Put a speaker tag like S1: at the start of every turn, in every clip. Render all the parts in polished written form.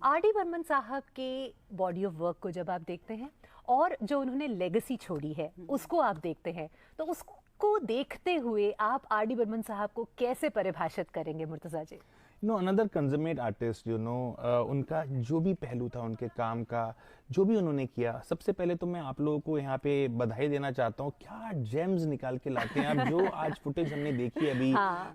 S1: Are D Burman साहब के body of work को जब आप देखते हैं और जो उन्होंने लेगेसी छोड़ी है उसको आप देखते हैं, तो उसको देखते हुए आप आर डी बर्मन साहब को कैसे परिभाषित करेंगे मुर्तजा जी?
S2: अनदर कंजमेट आर्टिस्ट, उनका जो भी पहलू था उनके काम का, जो भी उन्होंने किया, सबसे पहले तो मैं आप लोगों को यहाँ पे बधाई देना चाहता हूँ। क्या जेम्स निकाल के लाते हैं आप, जो आज फुटेज हमने देखी अभी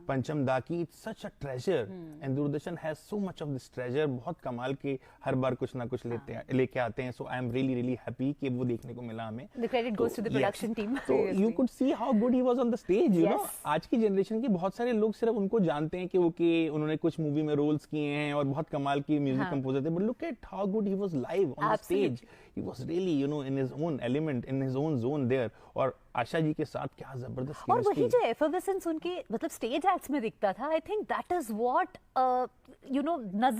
S2: पंचम दा की, it's such a treasure and Doordarshan has so much of this treasure. बहुत कमाल के हर बार कुछ ना कुछ लेके आते हैं। So I am really really happy कि वो देखने को मिला हमें।
S1: The credit goes to the production team.
S2: So you could see how good he was on the stage, you know. आज की जनरेशन के बहुत सारे लोग सिर्फ उनको जानते हैं कि उन्होंने कुछ मूवी में रोल्स किए हैं और बहुत कमाल की म्यूजिक कंपोजर थे, but look at how good he was live on the stage. He was really in his own element, in his own zone there. और आशा जी के साथ क्या जबरदस्त,
S1: और वही जो एफर्वेसेंस उनके मतलब स्टेज एक्ट्स में दिखता था, आई थिंक दैट इज व्हाट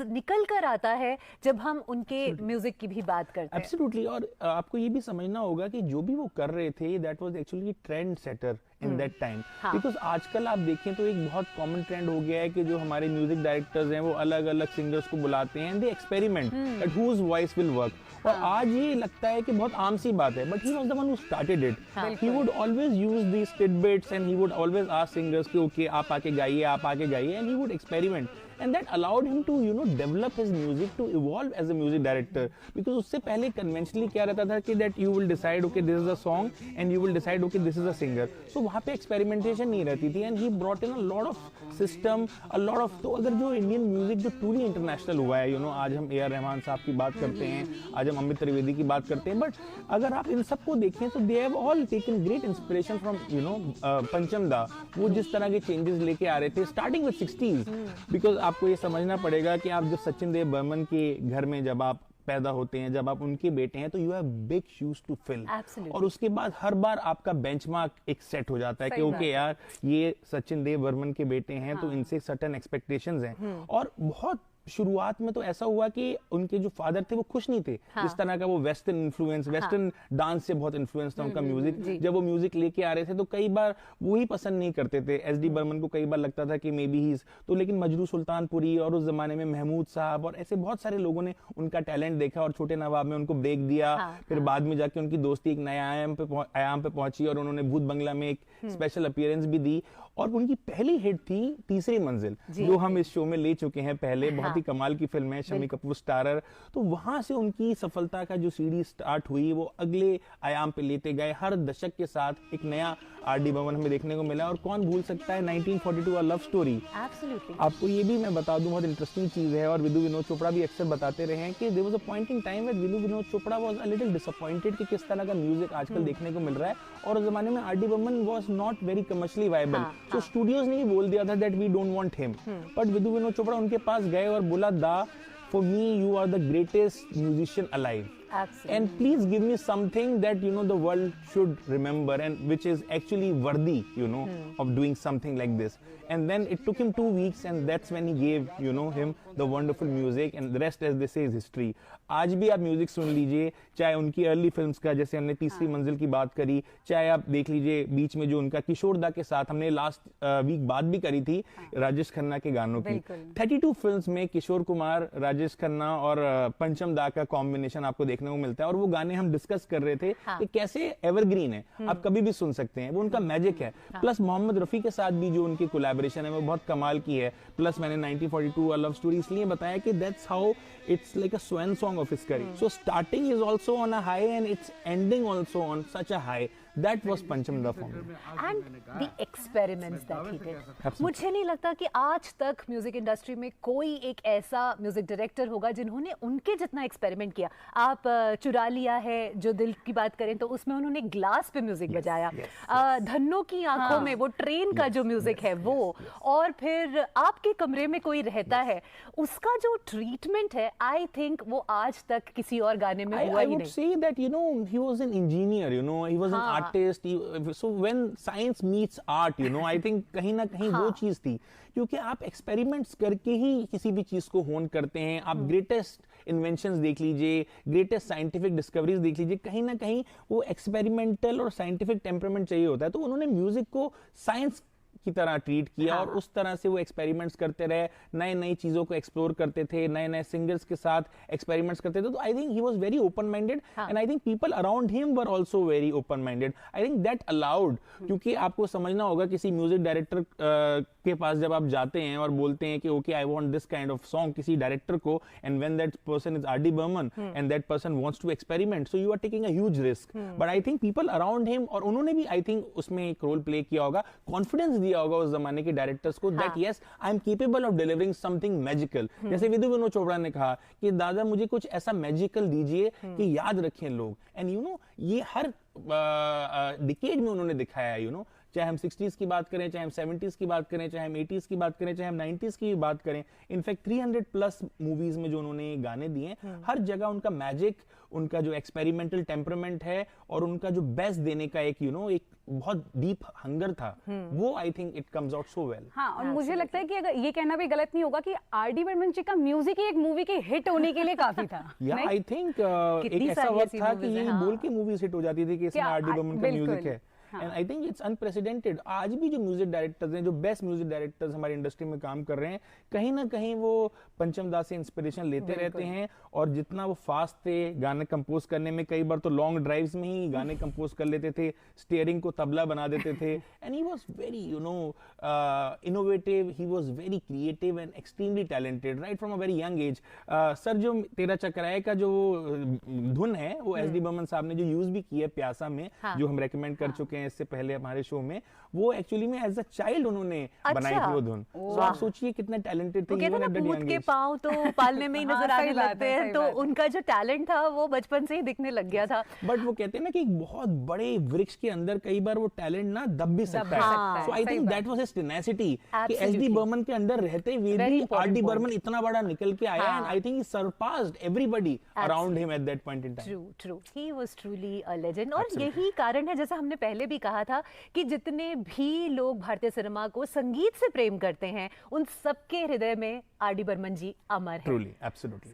S1: निकल कर आता है जब हम उनके म्यूजिक की भी बात करते हैं।
S2: एब्सोल्युटली। और आपको ये भी समझना होगा कि जो भी वो कर रहे थे, that was actually trend setter in that time. Because आजकल आप देखें तो एक बहुत कॉमन ट्रेंड हो गया है कि जो हमारे म्यूजिक डायरेक्टर्स हैं वो अलग अलग सिंगर्स को बुलाते हैं, they experiment that whose voice will work. और आज ये लगता है कि बहुत आम सी बात है, but he was the one who started it. He would always use these tidbits and he would always ask singers कि ओके आप आके गाइए, आप आके गाइए, and he would experiment. And that allowed him to, develop his music, to evolve as a music director. Because उससे पहले conventionally क्या रहता था कि that you will decide, okay, this is a song, and you will decide, okay, this is a singer. So वहाँ पे experimentation नहीं रहती थी, and he brought in a lot of system, a lot of। तो अगर जो Indian music जो truly international हुआ है, आज हम A.R. रहमान साहब की बात करते हैं, आज हम अमित त्रिवेदी की बात करते हैं, but अगर आप इन सबको देखें तो they have all taken great inspiration from, पंचम दा। वो जिस तरह के changes लेके आ रहे थे, starting with 60s, because आपको ये समझना पड़ेगा कि आप जब सचिन देव बर्मन के घर में जब आप पैदा होते हैं, जब आप उनके बेटे हैं, तो you have big shoes to fill. और उसके बाद हर बार आपका बेंचमार्क एक सेट हो जाता है कि ओके यार, ये सचिन देव बर्मन के बेटे हैं, तो इनसे सर्टेन एक्सपेक्टेशंस हैं। और बहुत शुरुआत में तो ऐसा हुआ कि उनके जो फादर थे वो खुश नहीं थे। इस तरह का वो वेस्टर्न इन्फ्लुएंस, वेस्टर्न डांस से बहुत इन्फ्लुएंस था उनका म्यूजिक। जब वो म्यूजिक लेके आ रहे थे तो कई बार वो ही पसंद नहीं करते थे। एस डी बर्मन को कई बार लगता था कि मे बी ही तो, लेकिन मजरू सुल्तानपुरी और उस जमाने में महमूद साहब और ऐसे बहुत सारे लोगों ने उनका टैलेंट देखा और छोटे नवाब में उनको ब्रेक दिया। फिर बाद में जाके उनकी दोस्ती एक नए आयाम पे पहुंची और उन्होंने भूत बंगला में एक स्पेशल अपीयरेंस भी दी। और उनकी पहली हिट थी तीसरी मंजिल, जो हम इस शो में ले चुके हैं पहले। बहुत ही कमाल की फिल्म है, शम्मी कपूर स्टारर। तो वहां से उनकी सफलता का जो सीढ़ी स्टार्ट हुई, वो अगले आयाम पे लेते गए। हर दशक के साथ एक नया आर डी बर्मन हमें देखने को मिला। और कौन भूल सकता है 1942 अ लव स्टोरी। आपको ये भी मैं बता दूं, बहुत इंटरेस्टिंग चीज है और विदु विनोद चोपड़ा भी अक्सर बताते रहे हैं कि there was a point in time when Vidhu Vinod Chopra was a little disappointed कि किस तरह का म्यूजिक आजकल देखने को मिल रहा है। और उस जमाने में R D Burman was not very commercially viable. तो स्टूडियोज ने बोल दिया था that we don't want him. But Vidhu Vinod Chopra उनके पास गए और बोला, दा for me you are the greatest musician alive. Absolutely. And please give me something that the world should remember and which is actually worthy of doing something like this. And then it took him 2 weeks and that's when he gave him the wonderful music, and the rest, as they say, is history. आज भी आप music सुन लीजिए, चाहे उनकी early films का, जैसे हमने तीसरी मंजिल की बात करी, चाहे आप देख लीजिए बीच में जो उनका किशोर दा के साथ हमने लास्ट वीक बात भी करी थी राजेश खन्ना के गानों की। 32 फिल्म्स में किशोर कुमार, राजेश खन्ना और पंचम दा का कॉम्बिनेशन आपको देखने को मिलता है। और वो गाने हम डिस्कस कर रहे थे कि कैसे एवरग्रीन है, आप कभी भी सुन सकते हैं, वो उनका मैजिक है। प्लस मोहम्मद रफी के साथ भी जो उनकी कोलैबोरेशन है वो बहुत कमाल की है। प्लस मैंने 1942 अ लव स्टोरी इसलिए बताया कि that's how it's like a swan song of his career. So starting is also on a high and it's ending also on such a high. That was Pancham Da for me.
S1: And the experiments that he did. मुझे नहीं लगता कि आज तक music industry में कोई एक ऐसा म्यूजिक डायरेक्टर होगा जिन्होंने उनके जितना एक्सपेरिमेंट किया। आप चुरा लिया है जो दिल की बात करें तो उसमें उन्होंने ग्लास पे म्यूजिक बजाया। धन्नो की आंखों में वो ट्रेन का जो म्यूजिक है वो, और फिर आपके कमरे में कोई रहता है, उसका जो ट्रीटमेंट है, आई थिंक वो आज तक किसी और गाने में हुआ ही नहीं।
S2: I would say that he was an engineer, he was an artist. So when science meets art, I think कहीं ना कहीं वो चीज थी, क्योंकि आप एक्सपेरिमेंट्स करके ही किसी भी चीज को होन करते हैं। आप ग्रेटेस्ट इन्वेंशंस देख लीजिए, ग्रेटेस्ट साइंटिफिक डिस्कवरीज देख लीजिए, कहीं ना कहीं वो एक्सपेरिमेंटल और साइंटिफिक टेम्परामेंट चाहिए होता है। तो उन्होंने म्यूजिक को साइंस की तरह ट्रीट किया और उस तरह से वो एक्सपेरिमेंट्स करते रहे, नई नई चीजों को एक्सप्लोर करते थे, नए नए सिंगर्स के साथ एक्सपेरिमेंट्स करते थे। तो I think he was very open minded and I think people around him were also very open minded. I think that allowed, क्योंकि आपको समझना होगा किसी म्यूजिक डायरेक्टर के पास जब आप जाते हैं और बोलते हैं कि okay I want this kind of song किसी डायरेक्टर को, and when that person is R D. Burman and that person wants to experiment, so you are taking a huge risk. But I think people around him, और उन्होंने भी I think उसमें एक role play किया होगा, confidence दिया होगा उस जमाने के डायरेक्टर्स को that yes I am capable of delivering something magical. जैसे विधु विनोद चोपड़ा ने कहा कि दादा मुझे कुछ ऐसा मैजिकल दीजिए कि याद रखें लोग। एंड यू नो ये हर डिकेड में उन्होंने दिखाया है, यू नो, चाहे हम 60s की बात करें, चाहे हम 70s की बात करें, चाहे हम 80s की बात करें, चाहे हम 90s की बात करें। इनफैक्ट 300 प्लस मूवीज में जो उन्होंने गाने दिए, हर जगह उनका मैजिक, उनका जो एक्सपेरिमेंटल टेम्परामेंट है और उनका जो बेस्ट देने का एक एक बहुत डीप हंगर था, वो I think it comes out so well.
S3: हाँ, और मुझे लगता है कि अगर ये कहना भी गलत नहीं होगा कि आर.डी. बर्मन जी का म्यूजिक ही एक मूवी के हिट होने के लिए काफी था।
S2: या आई थिंक एक ऐसा वक्त था कि यही बोल के मूवीज हिट हो जाती थी कि इसमें आर.डी. बर्मन का म्यूजिक है। And I think it's unprecedented. आज भी जो म्यूजिक डायरेक्टर्स हैं, जो बेस्ट म्यूजिक डायरेक्टर्स हमारी इंडस्ट्री में काम कर रहे हैं, कहीं ना कहीं वो पंचम दास से इंस्पिरेशन लेते रहते हैं, और जितना वो फास्ट थे गाने कंपोज करने में, कई बार तो लॉन्ग ड्राइव्स में ही गाने कंपोज कर लेते थे, स्टीयरिंग को तबला बना देते थे। And he was very innovative, he was very creative and extremely talented right from a very young age. Sir, जो तेरा चकराए का जो धुन है वो एस.डी. बर्मन साहब ने जो यूज भी की है प्यासा में, जो हम रेकमेंड कर चुके हैं इससे पहले हमारे शो में, वो एक्चुअली में एज अ चाइल्ड उन्होंने बनाई थी वो धुन। तो आप सोचिए कितने टैलेंटेड थे।
S1: इवन एट द यंग के पांव तो पालने में ही नजर आने लगते हैं, तो उनका जो टैलेंट था वो बचपन से ही दिखने लग गया था।
S2: बट वो कहते हैं ना कि एक बहुत बड़े वृक्ष के अंदर कई बार वो टैलेंट ना दब भी सकता है। So I think that was his tenacity कि एस.डी. बर्मन के अंदर रहते हुए भी आर.डी. बर्मन इतना बड़ा निकल के आया, and I think he surpassed everybody around him at that point in time.
S1: True, he was truly a legend. और यही कारण है, जैसा हमने पहले भी कहा था, कि जितने भी लोग भारतीय सिनेमा को संगीत से प्रेम करते हैं, उन सबके हृदय में आर.डी. बर्मन जी अमर हैं।
S2: Truly, absolutely.